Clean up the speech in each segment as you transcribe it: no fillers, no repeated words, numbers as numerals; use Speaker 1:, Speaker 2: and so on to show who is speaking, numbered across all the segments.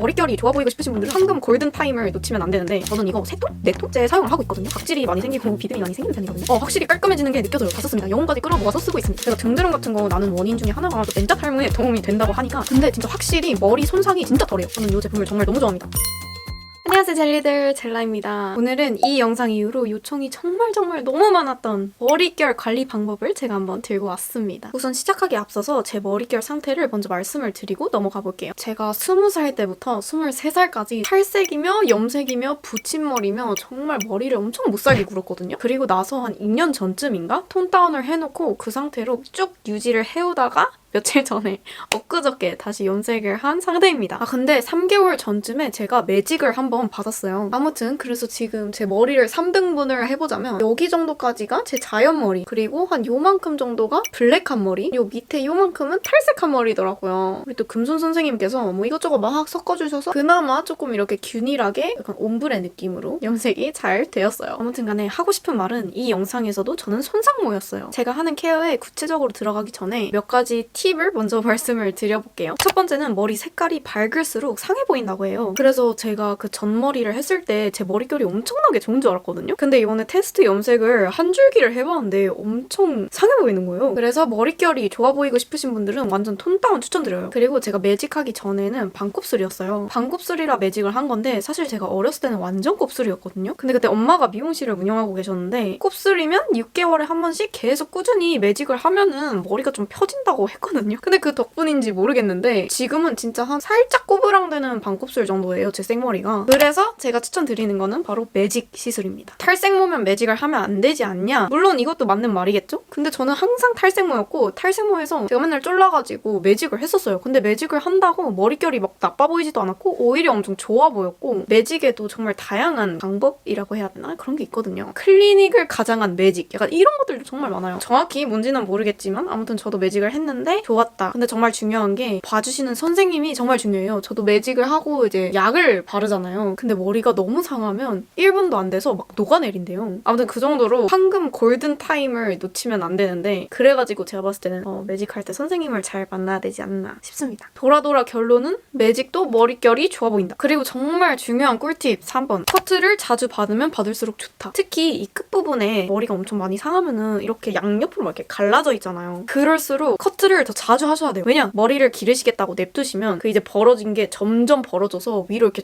Speaker 1: 머릿결이 좋아 보이고 싶으신 분들은 황금 골든타임을 놓치면 안 되는데 저는 이거 3통? 4통째 사용을 하고 있거든요. 각질이 많이 생기고 비듬이 많이 생기는 편이거든요. 확실히 깔끔해지는 게 느껴져요. 다 썼습니다. 영혼까지 끌어모아서 쓰고 있습니다. 제가 등드름 같은 거 나는 원인 중에 하나가 또 멘자 탈모에 도움이 된다고 하니까 근데 진짜 확실히 머리 손상이 진짜 덜해요. 저는 이 제품을 정말 너무 좋아합니다. 안녕하세요 젤리들, 젤라입니다. 오늘은 이 영상 이후로 요청이 정말 너무 많았던 머릿결 관리 방법을 제가 한번 들고 왔습니다. 우선 시작하기에 앞서서 제 머릿결 상태를 먼저 말씀을 드리고 넘어가 볼게요. 제가 20살 때부터 23살까지 탈색이며 염색이며 붙임머리며 정말 머리를 엄청 못살게 굴었거든요. 그리고 나서 한 2년 전쯤인가 톤 다운을 해놓고 그 상태로 쭉 유지를 해오다가 며칠 전에 엊그저께 다시 염색을 한 상태입니다. 근데 3개월 전쯤에 제가 매직을 한번 받았어요. 아무튼 그래서 지금 제 머리를 3등분을 해보자면 여기 정도까지가 제 자연머리, 그리고 한 요만큼 정도가 블랙한 머리, 요 밑에 요만큼은 탈색한 머리더라고요. 우리 또 금손 선생님께서 뭐 이것저것 막 섞어주셔서 그나마 조금 이렇게 균일하게 약간 옴브레 느낌으로 염색이 잘 되었어요. 아무튼 간에 하고 싶은 말은 이 영상에서도 저는 손상모였어요. 제가 하는 케어에 구체적으로 들어가기 전에 몇 가지 팁을 먼저 말씀을 드려볼게요. 첫 번째는 머리 색깔이 밝을수록 상해 보인다고 해요. 그래서 제가 그 전머리를 했을 때 제 머릿결이 엄청나게 좋은 줄 알았거든요. 근데 이번에 테스트 염색을 한 줄기를 해봤는데 엄청 상해 보이는 거예요. 그래서 머릿결이 좋아 보이고 싶으신 분들은 완전 톤 다운 추천드려요. 그리고 제가 매직하기 전에는 반곱슬이었어요. 반곱슬이라 매직을 한 건데 사실 제가 어렸을 때는 완전 곱슬이었거든요. 근데 그때 엄마가 미용실을 운영하고 계셨는데 곱슬이면 6개월에 한 번씩 계속 꾸준히 매직을 하면은 머리가 좀 펴진다고 했거든요. 근데 그 덕분인지 모르겠는데 지금은 진짜 한 살짝 꼬부랑되는 반곱슬 정도예요, 제 생머리가. 그래서 제가 추천드리는 거는 바로 매직 시술입니다. 탈색모면 매직을 하면 안 되지 않냐? 물론 이것도 맞는 말이겠죠? 근데 저는 항상 탈색모였고 탈색모에서 제가 맨날 쫄라가지고 매직을 했었어요. 근데 매직을 한다고 머릿결이 막 나빠 보이지도 않았고 오히려 엄청 좋아 보였고 매직에도 정말 다양한 방법이라고 해야 되나? 그런 게 있거든요. 클리닉을 가장한 매직, 약간 이런 것들도 정말 많아요. 정확히 뭔지는 모르겠지만 아무튼 저도 매직을 했는데 좋았다. 근데 정말 중요한 게 봐주시는 선생님이 정말 중요해요. 저도 매직을 하고 이제 약을 바르잖아요. 근데 머리가 너무 상하면 1분도 안 돼서 막 녹아내린대요. 아무튼 그 정도로 황금 골든타임을 놓치면 안 되는데 그래가지고 제가 봤을 때는 매직할 때 선생님을 잘 만나야 되지 않나 싶습니다. 돌아 결론은 매직도 머릿결이 좋아 보인다. 그리고 정말 중요한 꿀팁 3번. 커트를 자주 받으면 받을수록 좋다. 특히 이 끝부분에 머리가 엄청 많이 상하면은 이렇게 양옆으로 막 이렇게 갈라져 있잖아요. 그럴수록 커트를 더 자주 하셔야 돼요. 왜냐? 머리를 기르시겠다고 냅두시면 그 이제 벌어진 게 점점 벌어져서 위로 이렇게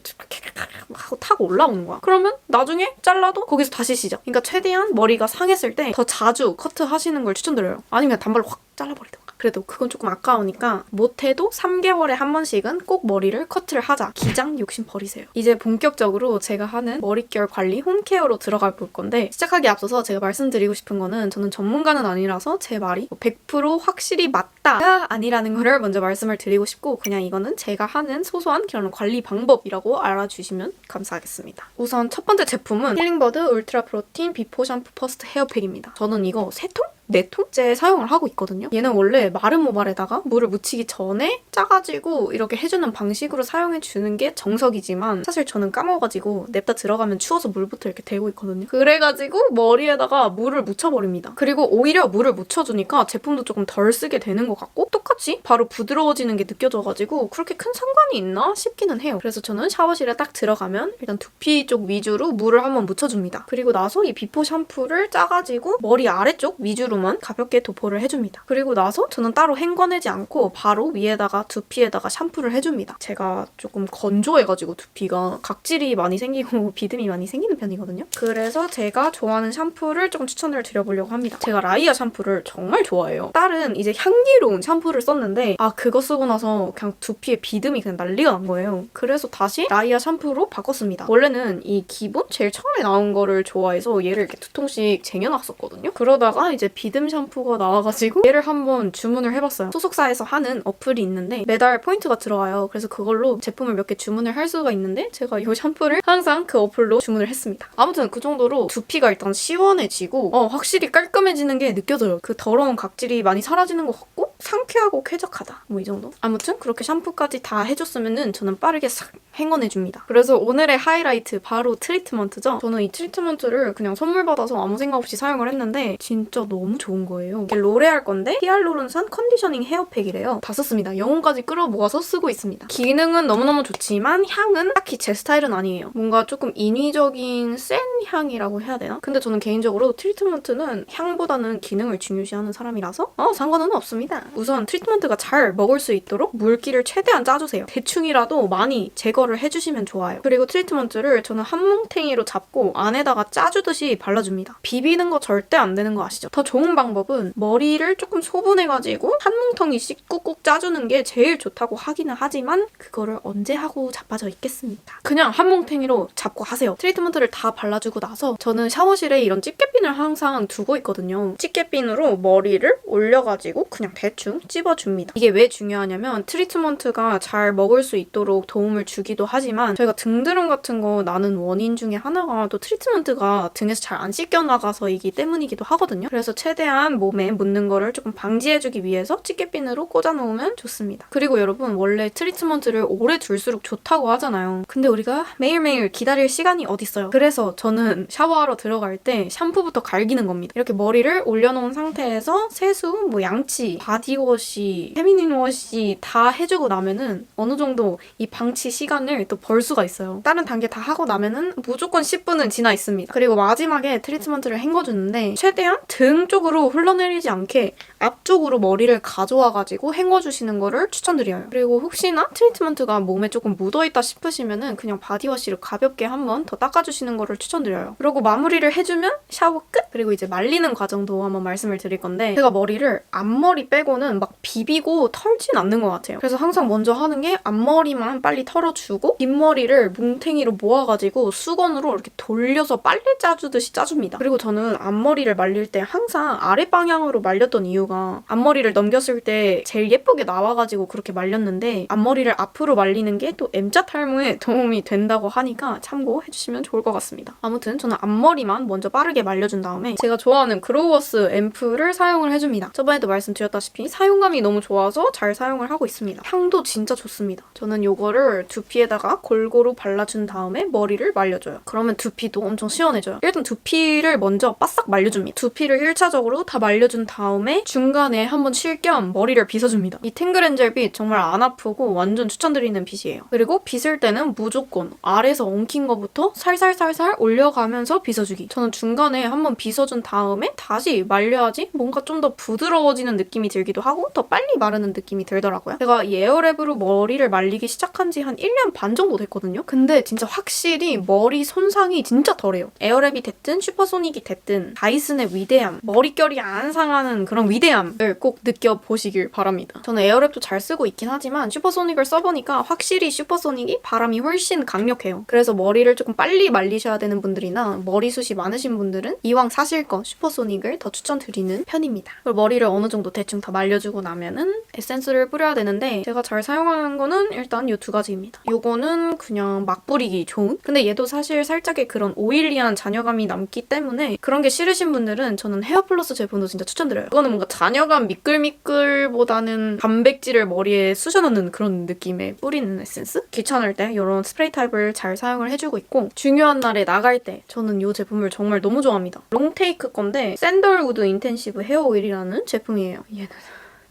Speaker 1: 하고 타고 올라오는 거야. 그러면 나중에 잘라도 거기서 다시 시작. 그러니까 최대한 머리가 상했을 때 더 자주 커트 하시는 걸 추천드려요. 아니면 단발로 확 잘라버리든가. 그래도 그건 조금 아까우니까 못해도 3개월에 한 번씩은 꼭 머리를 커트를 하자. 기장 욕심 버리세요. 이제 본격적으로 제가 하는 머릿결 관리 홈케어로 들어가 볼 건데 시작하기에 앞서서 제가 말씀드리고 싶은 거는 저는 전문가는 아니라서 제 말이 100% 확실히 맞다가 아니라는 거를 먼저 말씀을 드리고 싶고 그냥 이거는 제가 하는 소소한 그런 관리 방법이라고 알아주시면 감사하겠습니다. 우선 첫 번째 제품은 힐링버드 울트라 프로틴 비포 샴푸 퍼스트 헤어팩입니다. 저는 이거 3통? 4통째 사용을 하고 있거든요. 얘는 원래 마른 모발에다가 물을 묻히기 전에 짜가지고 이렇게 해주는 방식으로 사용해주는 게 정석이지만 사실 저는 까먹어가지고 냅다 들어가면 추워서 물부터 이렇게 대고 있거든요. 그래가지고 머리에다가 물을 묻혀버립니다. 그리고 오히려 물을 묻혀주니까 제품도 조금 덜 쓰게 되는 것 같고 똑같이 바로 부드러워지는 게 느껴져가지고 그렇게 큰 상관이 있나 싶기는 해요. 그래서 저는 샤워실에 딱 들어가면 일단 두피 쪽 위주로 물을 한번 묻혀줍니다. 그리고 나서 이 비포 샴푸를 짜가지고 머리 아래쪽 위주로 가볍게 도포를 해줍니다. 그리고 나서 저는 따로 헹궈내지 않고 바로 위에다가 두피에다가 샴푸를 해줍니다. 제가 조금 건조해가지고 두피가 각질이 많이 생기고 비듬이 많이 생기는 편이거든요. 그래서 제가 좋아하는 샴푸를 조금 추천을 드려보려고 합니다. 제가 라이아 샴푸를 정말 좋아해요. 다른 이제 향기로운 샴푸를 썼는데 그거 쓰고 나서 그냥 두피에 비듬이 그냥 난리가 난 거예요. 그래서 다시 라이아 샴푸로 바꿨습니다. 원래는 이 기본 제일 처음에 나온 거를 좋아해서 얘를 이렇게 2통씩 쟁여놨었거든요. 그러다가 이제 비듬 샴푸가 나와가지고 얘를 한번 주문을 해봤어요. 소속사에서 하는 어플이 있는데 매달 포인트가 들어와요. 그래서 그걸로 제품을 몇 개 주문을 할 수가 있는데 제가 이 샴푸를 항상 그 어플로 주문을 했습니다. 아무튼 그 정도로 두피가 일단 시원해지고 확실히 깔끔해지는 게 느껴져요. 그 더러운 각질이 많이 사라지는 것 같고 상쾌하고 쾌적하다. 뭐 이 정도? 아무튼 그렇게 샴푸까지 다 해줬으면은 저는 빠르게 싹 행원해줍니다. 그래서 오늘의 하이라이트 바로 트리트먼트죠. 저는 이 트리트먼트를 그냥 선물 받아서 아무 생각 없이 사용을 했는데 진짜 너무 좋은 거예요. 이게 로레알 건데 히알루론산 컨디셔닝 헤어팩이래요. 다 썼습니다. 영혼까지 끌어모아서 쓰고 있습니다. 기능은 너무너무 좋지만 향은 딱히 제 스타일은 아니에요. 뭔가 조금 인위적인 센 향이라고 해야 되나? 근데 저는 개인적으로 트리트먼트는 향보다는 기능을 중요시하는 사람이라서 상관은 없습니다. 우선 트리트먼트가 잘 먹을 수 있도록 물기를 최대한 짜주세요. 대충이라도 많이 제거를 해주시면 좋아요. 그리고 트리트먼트를 저는 한 뭉탱이로 잡고 안에다가 짜주듯이 발라줍니다. 비비는 거 절대 안 되는 거 아시죠? 더 좋은 방법은 머리를 조금 소분해가지고 한 뭉텅이씩 꾹꾹 짜주는 게 제일 좋다고 하기는 하지만 그거를 언제 하고 자빠져 있겠습니까? 그냥 한 뭉탱이로 잡고 하세요. 트리트먼트를 다 발라주고 나서 저는 샤워실에 이런 집게핀을 항상 두고 있거든요. 집게핀으로 머리를 올려가지고 그냥 대충 찝어줍니다. 이게 왜 중요하냐면 트리트먼트가 잘 먹을 수 있도록 도움을 주기도 하지만 저희가 등드름 같은 거 나는 원인 중에 하나가 또 트리트먼트가 등에서 잘 안 씻겨나가서이기 때문이기도 하거든요. 그래서 최대한 몸에 묻는 거를 조금 방지해주기 위해서 집게핀으로 꽂아놓으면 좋습니다. 그리고 여러분 원래 트리트먼트를 오래 둘수록 좋다고 하잖아요. 근데 우리가 매일매일 기다릴 시간이 어딨어요. 그래서 저는 샤워하러 들어갈 때 샴푸부터 갈기는 겁니다. 이렇게 머리를 올려놓은 상태에서 세수, 양치, 바디워시, 페미닌워시 다 해주고 나면은 어느 정도 이 방치 시간을 또 벌 수가 있어요. 다른 단계 다 하고 나면은 무조건 10분은 지나 있습니다. 그리고 마지막에 트리트먼트를 헹궈주는데 최대한 등 쪽으로 흘러내리지 않게 앞쪽으로 머리를 가져와가지고 헹궈주시는 거를 추천드려요. 그리고 혹시나 트리트먼트가 몸에 조금 묻어있다 싶으시면은 그냥 바디워시를 가볍게 한번 더 닦아주시는 거를 추천드려요. 그리고 마무리를 해주면 샤워 끝! 그리고 이제 말리는 과정도 한번 말씀을 드릴 건데 제가 머리를 앞머리 빼고는 막 비비고 털진 않는 것 같아요. 그래서 항상 먼저 하는 게 앞머리만 빨리 털어주고 뒷머리를 뭉탱이로 모아가지고 수건으로 이렇게 돌려서 빨래 짜주듯이 짜줍니다. 그리고 저는 앞머리를 말릴 때 항상 아래 방향으로 말렸던 이유가 앞머리를 넘겼을 때 제일 예쁘게 나와가지고 그렇게 말렸는데 앞머리를 앞으로 말리는 게 또 M자 탈모에 도움이 된다고 하니까 참고해주시면 좋을 것 같습니다. 아무튼 저는 앞머리만 먼저 빠르게 말려준 다음에 제가 좋아하는 그로워스 앰플을 사용을 해줍니다. 저번에도 말씀드렸다시피 사용감이 너무 좋아서 잘 사용을 하고 있습니다. 향도 진짜 좋습니다. 저는 이거를 두피에다가 골고루 발라준 다음에 머리를 말려줘요. 그러면 두피도 엄청 시원해져요. 일단 두피를 먼저 바싹 말려줍니다. 두피를 1차적으로 다 말려준 다음에 중간에 한번 쉴 겸 머리를 빗어줍니다. 이 탱글앤젤 빗 정말 안 아프고 완전 추천드리는 빗이에요. 그리고 빗을 때는 무조건 아래에서 엉킨 거부터 살살살살 올려가면서 빗어주기. 저는 중간에 한번 빗어준 다음에 다시 말려야지 뭔가 좀 더 부드러워지는 느낌이 들기도 하고 더 빨리 마르는 느낌이 들더라고요. 제가 이 에어랩으로 머리를 말리기 시작한 지 한 1년 반 정도 됐거든요. 근데 진짜 확실히 머리 손상이 진짜 덜해요. 에어랩이 됐든 슈퍼소닉이 됐든 다이슨의 위대함, 머릿결이 안 상하는 그런 위대함을 꼭 느껴보시길 바랍니다. 저는 에어랩도 잘 쓰고 있긴 하지만 슈퍼소닉을 써보니까 확실히 슈퍼소닉이 바람이 훨씬 강력해요. 그래서 머리를 조금 빨리 말리셔야 되는 분들이나 머리숱이 많으신 분들은 이왕 사실 거 슈퍼소닉을 더 추천드리는 편입니다. 그리고 머리를 어느 정도 대충 다 말려주고 나면은 에센스를 뿌려야 되는데 제가 잘 사용하는 거는 일단 이 두 가지입니다. 요거는 그냥 막 뿌리기 좋은? 근데 얘도 사실 살짝의 그런 오일리한 잔여감이 남기 때문에 그런 게 싫으신 분들은 저는 헤어플러스 제품도 진짜 추천드려요. 이거는 뭔가 잔여감 미끌미끌보다는 단백질을 머리에 쑤셔넣는 그런 느낌의 뿌리는 에센스? 귀찮을 때 이런 스프레이 타입을 잘 사용을 해주고 있고 중요한 날에 나갈 때 저는 이 제품을 정말 너무 좋아합니다. 롱테이크 건데 샌들우드 인텐시브 헤어 오일이라는 제품이에요. 얘는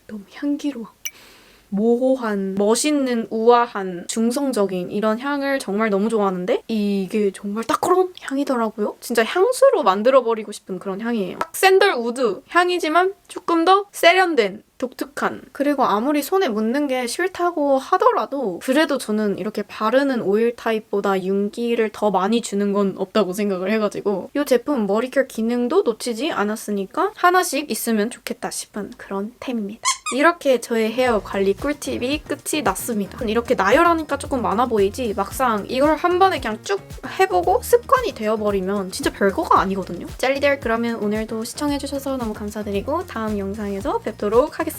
Speaker 1: 너무 향기로워. 모호한, 멋있는, 우아한, 중성적인 이런 향을 정말 너무 좋아하는데 이게 정말 딱 그런 향이더라고요. 진짜 향수로 만들어버리고 싶은 그런 향이에요. 샌들우드 향이지만 조금 더 세련된 독특한. 그리고 아무리 손에 묻는 게 싫다고 하더라도 그래도 저는 이렇게 바르는 오일 타입보다 윤기를 더 많이 주는 건 없다고 생각을 해가지고 이 제품 머리결 기능도 놓치지 않았으니까 하나씩 있으면 좋겠다 싶은 그런 템입니다. 이렇게 저의 헤어 관리 꿀팁이 끝이 났습니다. 이렇게 나열하니까 조금 많아 보이지 막상 이걸 한 번에 그냥 쭉 해보고 습관이 되어버리면 진짜 별거가 아니거든요. 젤리들 그러면 오늘도 시청해주셔서 너무 감사드리고 다음 영상에서 뵙도록 하겠습니다.